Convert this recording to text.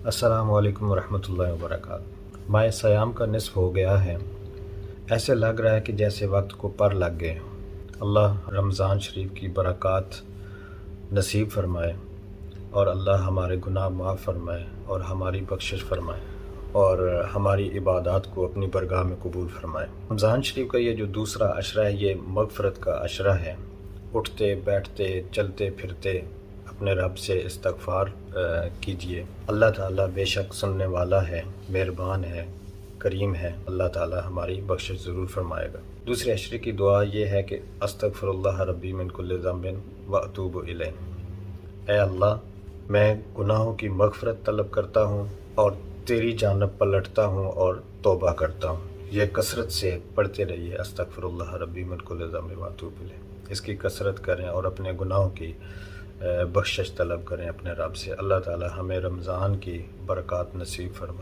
السلام علیکم ورحمۃ اللہ وبرکاتہ۔ ماہ سیام کا نصف ہو گیا ہے، ایسے لگ رہا ہے کہ جیسے وقت کو پر لگ گئے۔ اللہ رمضان شریف کی برکات نصیب فرمائے، اور اللہ ہمارے گناہ معاف فرمائے اور ہماری بخشش فرمائے، اور ہماری عبادات کو اپنی برگاہ میں قبول فرمائے۔ رمضان شریف کا یہ جو دوسرا عشرہ ہے، یہ مغفرت کا عشرہ ہے۔ اٹھتے بیٹھتے چلتے پھرتے اپنے رب سے استغفار کیجیے۔ اللہ تعالیٰ بے شک سننے والا ہے، مہربان ہے، کریم ہے۔ اللہ تعالیٰ ہماری بخشش ضرور فرمائے گا۔ دوسرے عشرے کی دعا یہ ہے کہ استغفر اللہ ربی من کل ذنب واتوب الیہ۔ اے اللہ، میں گناہوں کی مغفرت طلب کرتا ہوں اور تیری جانب پلٹتا ہوں اور توبہ کرتا ہوں۔ یہ کثرت سے پڑھتے رہیے، استغفر اللہ ربی من کل ذنب واتوب الیہ۔ اس کی کثرت کریں اور اپنے گناہوں کی بخشش طلب کریں اپنے رب سے۔ اللہ تعالی ہمیں رمضان کی برکات نصیب فرمائے۔